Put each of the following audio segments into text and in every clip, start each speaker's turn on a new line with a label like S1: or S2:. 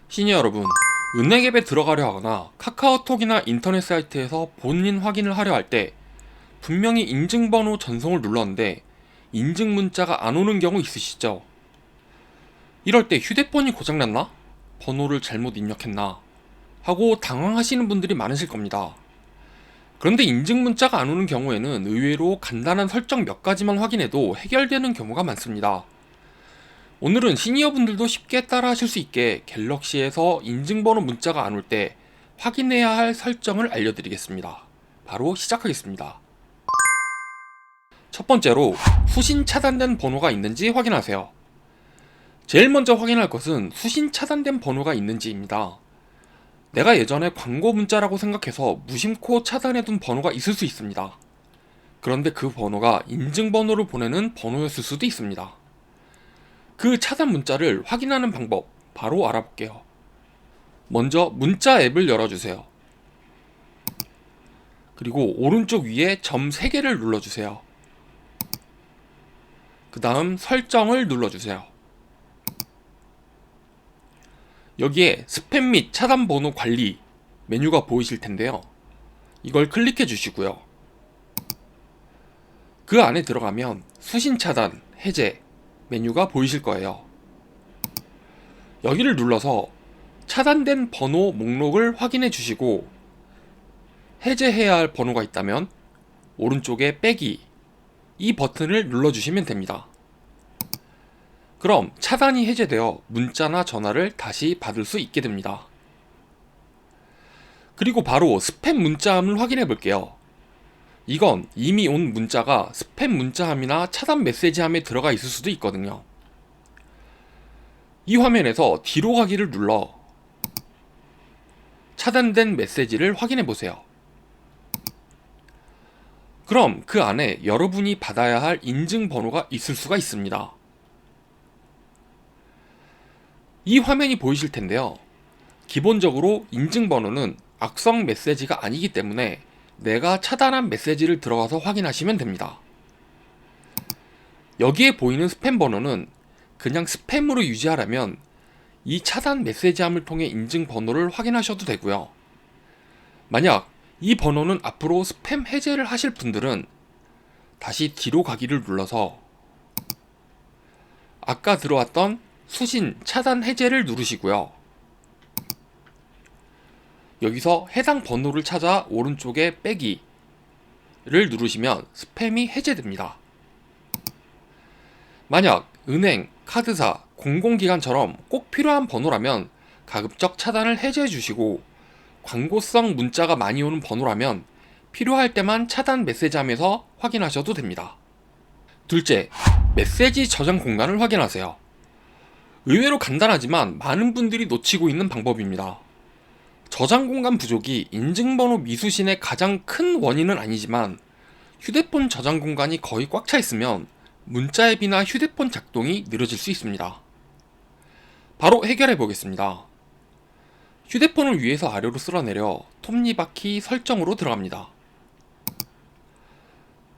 S1: 시니어 여러분, 은행 앱에 들어가려 하거나 카카오톡이나 인터넷 사이트에서 본인 확인을 하려 할 때 분명히 인증번호 전송을 눌렀는데 인증 문자가 안 오는 경우 있으시죠? 이럴 때 휴대폰이 고장났나? 번호를 잘못 입력했나? 하고 당황하시는 분들이 많으실 겁니다. 그런데 인증 문자가 안 오는 경우에는 의외로 간단한 설정 몇 가지만 확인해도 해결되는 경우가 많습니다. 오늘은 시니어분들도 쉽게 따라 하실 수 있게 갤럭시에서 인증번호 문자가 안 올 때 확인해야 할 설정을 알려드리겠습니다. 바로 시작하겠습니다. 첫 번째로 수신 차단된 번호가 있는지 확인하세요. 제일 먼저 확인할 것은 수신 차단된 번호가 있는지입니다. 내가 예전에 광고 문자라고 생각해서 무심코 차단해둔 번호가 있을 수 있습니다. 그런데 그 번호가 인증번호를 보내는 번호였을 수도 있습니다. 그 차단 문자를 확인하는 방법 바로 알아볼게요. 먼저 문자 앱을 열어주세요. 그리고 오른쪽 위에 점 3개를 눌러주세요. 그 다음 설정을 눌러주세요. 여기에 스팸 및 차단 번호 관리 메뉴가 보이실 텐데요. 이걸 클릭해 주시고요. 그 안에 들어가면 수신 차단, 해제 메뉴가 보이실 거예요. 여기를 눌러서 차단된 번호 목록을 확인해 주시고 해제해야 할 번호가 있다면 오른쪽에 빼기 이 버튼을 눌러주시면 됩니다. 그럼 차단이 해제되어 문자나 전화를 다시 받을 수 있게 됩니다. 그리고 바로 스팸 문자함을 확인해 볼게요. 이건 이미 온 문자가 스팸 문자함이나 차단 메시지함에 들어가 있을 수도 있거든요. 이 화면에서 뒤로 가기를 눌러 차단된 메시지를 확인해 보세요. 그럼 그 안에 여러분이 받아야 할 인증번호가 있을 수가 있습니다. 이 화면이 보이실 텐데요. 기본적으로 인증번호는 악성 메시지가 아니기 때문에 내가 차단한 메시지를 들어가서 확인하시면 됩니다. 여기에 보이는 스팸 번호는 그냥 스팸으로 유지하려면 이 차단 메시지함을 통해 인증번호를 확인하셔도 되고요. 만약 이 번호는 앞으로 스팸 해제를 하실 분들은 다시 뒤로 가기를 눌러서 아까 들어왔던 수신 차단 해제를 누르시고요. 여기서 해당 번호를 찾아 오른쪽에 빼기를 누르시면 스팸이 해제됩니다. 만약 은행, 카드사, 공공기관처럼 꼭 필요한 번호라면 가급적 차단을 해제해 주시고 광고성 문자가 많이 오는 번호라면 필요할 때만 차단 메시지함에서 확인하셔도 됩니다. 둘째, 메시지 저장 공간을 확인하세요. 의외로 간단하지만 많은 분들이 놓치고 있는 방법입니다. 저장 공간 부족이 인증번호 미수신의 가장 큰 원인은 아니지만 휴대폰 저장 공간이 거의 꽉 차 있으면 문자 앱이나 휴대폰 작동이 느려질 수 있습니다. 바로 해결해 보겠습니다. 휴대폰을 위에서 아래로 쓸어내려 톱니바퀴 설정으로 들어갑니다.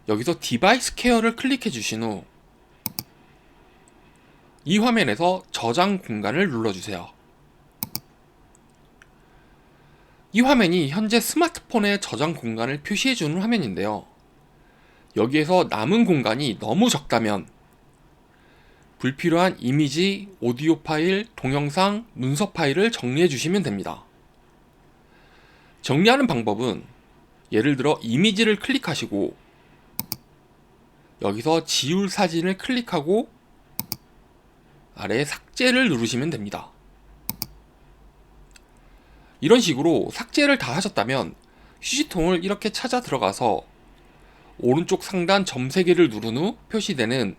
S1: 여기서 디바이스 케어를 클릭해 주신 후 이 화면에서 저장 공간을 눌러주세요. 이 화면이 현재 스마트폰의 저장 공간을 표시해주는 화면인데요. 여기에서 남은 공간이 너무 적다면 불필요한 이미지, 오디오 파일, 동영상, 문서 파일을 정리해 주시면 됩니다. 정리하는 방법은 예를 들어 이미지를 클릭하시고 여기서 지울 사진을 클릭하고 아래 삭제를 누르시면 됩니다. 이런 식으로 삭제를 다 하셨다면 휴지통을 이렇게 찾아 들어가서 오른쪽 상단 점 3개를 누른 후 표시되는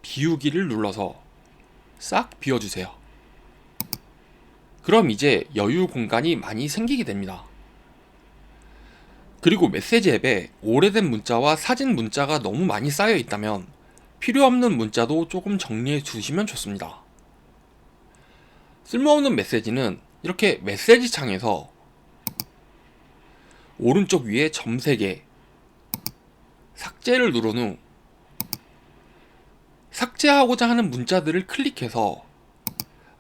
S1: 비우기를 눌러서 싹 비워주세요. 그럼 이제 여유 공간이 많이 생기게 됩니다. 그리고 메시지 앱에 오래된 문자와 사진 문자가 너무 많이 쌓여 있다면 필요 없는 문자도 조금 정리해 주시면 좋습니다. 쓸모없는 메시지는 이렇게 메시지 창에서 오른쪽 위에 점 3개 삭제를 누른 후 삭제하고자 하는 문자들을 클릭해서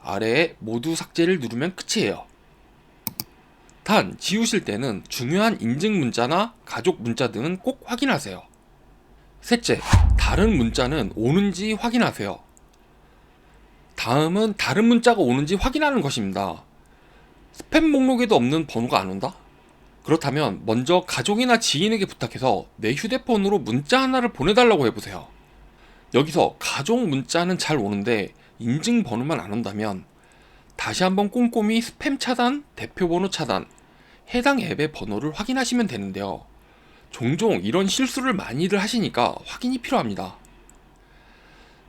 S1: 아래에 모두 삭제를 누르면 끝이에요. 단, 지우실 때는 중요한 인증 문자나 가족 문자 등은 꼭 확인하세요. 셋째, 다른 문자는 오는지 확인하세요. 다음은 다른 문자가 오는지 확인하는 것입니다. 스팸 목록에도 없는 번호가 안 온다? 그렇다면 먼저 가족이나 지인에게 부탁해서 내 휴대폰으로 문자 하나를 보내달라고 해보세요. 여기서 가족 문자는 잘 오는데 인증 번호만 안 온다면 다시 한번 꼼꼼히 스팸 차단, 대표번호 차단, 해당 앱의 번호를 확인하시면 되는데요. 종종 이런 실수를 많이들 하시니까 확인이 필요합니다.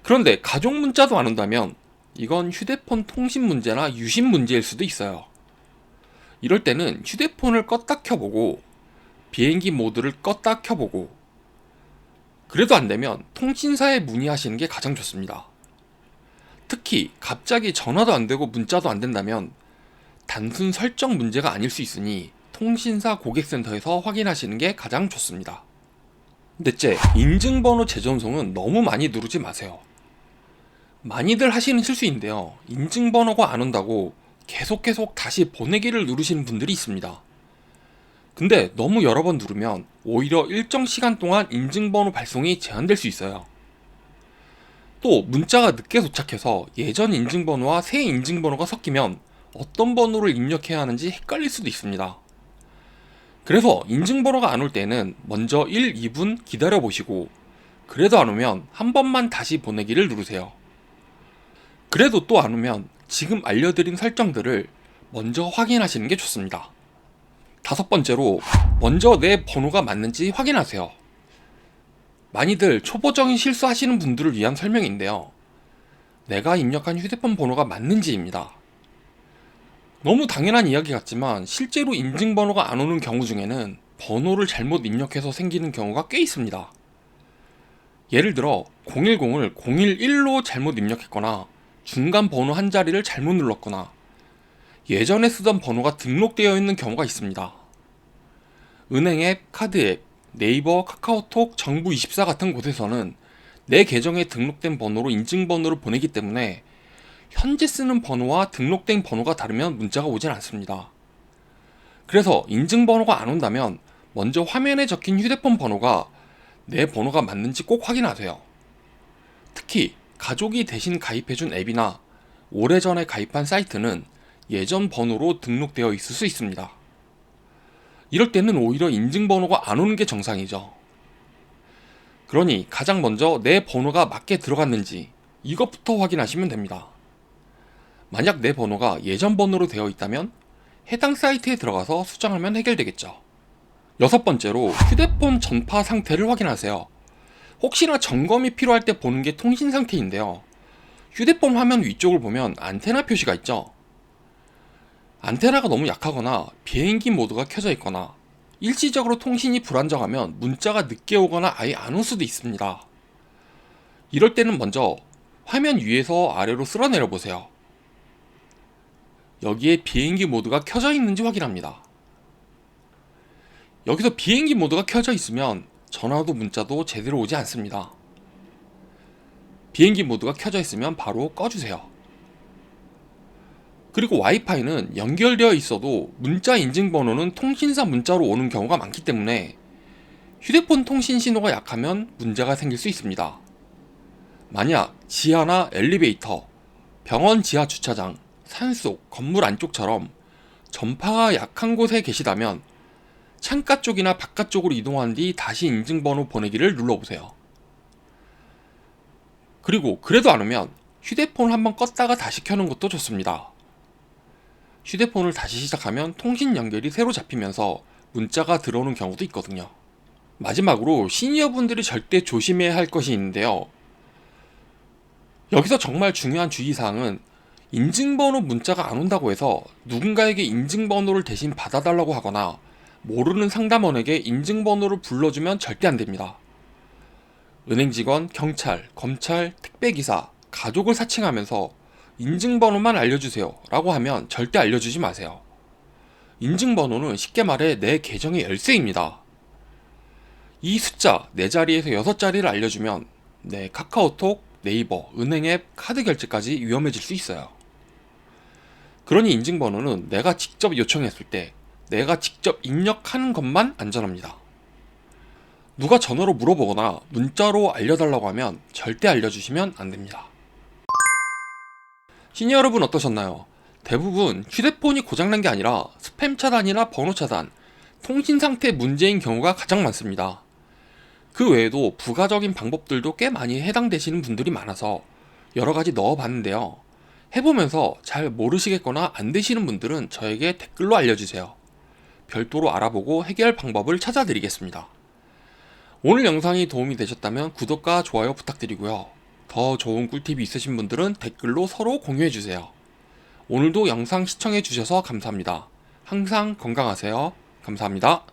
S1: 그런데 가족 문자도 안 온다면 이건 휴대폰 통신 문제나 유심 문제일 수도 있어요. 이럴 때는 휴대폰을 껐다 켜보고 비행기 모드를 껐다 켜보고 그래도 안되면 통신사에 문의하시는 게 가장 좋습니다. 특히 갑자기 전화도 안되고 문자도 안된다면 단순 설정 문제가 아닐 수 있으니 통신사 고객센터에서 확인하시는 게 가장 좋습니다. 넷째, 인증번호 재전송은 너무 많이 누르지 마세요. 많이들 하시는 실수인데요. 인증번호가 안 온다고 계속 다시 보내기를 누르시는 분들이 있습니다. 근데 너무 여러 번 누르면 오히려 일정 시간 동안 인증번호 발송이 제한될 수 있어요. 또 문자가 늦게 도착해서 예전 인증번호와 새 인증번호가 섞이면 어떤 번호를 입력해야 하는지 헷갈릴 수도 있습니다. 그래서 인증번호가 안 올 때는 먼저 1, 2분 기다려 보시고 그래도 안 오면 한 번만 다시 보내기를 누르세요. 그래도 또 안 오면 지금 알려드린 설정들을 먼저 확인하시는 게 좋습니다. 다섯 번째로 먼저 내 번호가 맞는지 확인하세요. 많이들 초보적인 실수하시는 분들을 위한 설명인데요. 내가 입력한 휴대폰 번호가 맞는지입니다. 너무 당연한 이야기 같지만 실제로 인증번호가 안 오는 경우 중에는 번호를 잘못 입력해서 생기는 경우가 꽤 있습니다. 예를 들어 010을 011로 잘못 입력했거나 중간 번호 한 자리를 잘못 눌렀거나 예전에 쓰던 번호가 등록되어 있는 경우가 있습니다. 은행 앱, 카드 앱, 네이버, 카카오톡, 정부24 같은 곳에서는 내 계정에 등록된 번호로 인증번호를 보내기 때문에 현재 쓰는 번호와 등록된 번호가 다르면 문자가 오진 않습니다. 그래서 인증번호가 안 온다면 먼저 화면에 적힌 휴대폰 번호가 내 번호가 맞는지 꼭 확인하세요. 특히 가족이 대신 가입해준 앱이나 오래전에 가입한 사이트는 예전 번호로 등록되어 있을 수 있습니다. 이럴 때는 오히려 인증번호가 안 오는 게 정상이죠. 그러니 가장 먼저 내 번호가 맞게 들어갔는지 이것부터 확인하시면 됩니다. 만약 내 번호가 예전 번호로 되어 있다면 해당 사이트에 들어가서 수정하면 해결되겠죠. 여섯 번째로 휴대폰 전파 상태를 확인하세요. 혹시나 점검이 필요할 때 보는 게 통신 상태인데요. 휴대폰 화면 위쪽을 보면 안테나 표시가 있죠. 안테나가 너무 약하거나 비행기 모드가 켜져 있거나 일시적으로 통신이 불안정하면 문자가 늦게 오거나 아예 안 올 수도 있습니다. 이럴 때는 먼저 화면 위에서 아래로 쓸어내려 보세요. 여기에 비행기 모드가 켜져 있는지 확인합니다. 여기서 비행기 모드가 켜져 있으면 전화도 문자도 제대로 오지 않습니다. 비행기 모드가 켜져 있으면 바로 꺼주세요. 그리고 와이파이는 연결되어 있어도 문자 인증번호는 통신사 문자로 오는 경우가 많기 때문에 휴대폰 통신 신호가 약하면 문제가 생길 수 있습니다. 만약 지하나 엘리베이터, 병원 지하 주차장, 산속, 건물 안쪽처럼 전파가 약한 곳에 계시다면 창가 쪽이나 바깥쪽으로 이동한 뒤 다시 인증번호 보내기를 눌러보세요. 그리고 그래도 안 오면 휴대폰을 한번 껐다가 다시 켜는 것도 좋습니다. 휴대폰을 다시 시작하면 통신 연결이 새로 잡히면서 문자가 들어오는 경우도 있거든요. 마지막으로 시니어분들이 절대 조심해야 할 것이 있는데요. 여기서 정말 중요한 주의사항은 인증번호 문자가 안 온다고 해서 누군가에게 인증번호를 대신 받아달라고 하거나 모르는 상담원에게 인증번호를 불러주면 절대 안 됩니다. 은행 직원, 경찰, 검찰, 택배기사, 가족을 사칭하면서 인증번호만 알려주세요 라고 하면 절대 알려주지 마세요. 인증번호는 쉽게 말해 내 계정의 열쇠입니다. 이 숫자 4자리에서 6자리를 알려주면 내 카카오톡, 네이버, 은행 앱, 카드 결제까지 위험해질 수 있어요. 그러니 인증번호는 내가 직접 요청했을 때 내가 직접 입력하는 것만 안전합니다. 누가 전화로 물어보거나 문자로 알려달라고 하면 절대 알려주시면 안 됩니다. 시니어 여러분 어떠셨나요? 대부분 휴대폰이 고장난 게 아니라 스팸 차단이나 번호 차단, 통신 상태 문제인 경우가 가장 많습니다. 그 외에도 부가적인 방법들도 꽤 많이 해당되시는 분들이 많아서 여러 가지 넣어봤는데요. 해보면서 잘 모르시겠거나 안 되시는 분들은 저에게 댓글로 알려주세요. 별도로 알아보고 해결 방법을 찾아드리겠습니다. 오늘 영상이 도움이 되셨다면 구독과 좋아요 부탁드리고요. 더 좋은 꿀팁이 있으신 분들은 댓글로 서로 공유해주세요. 오늘도 영상 시청해주셔서 감사합니다. 항상 건강하세요. 감사합니다.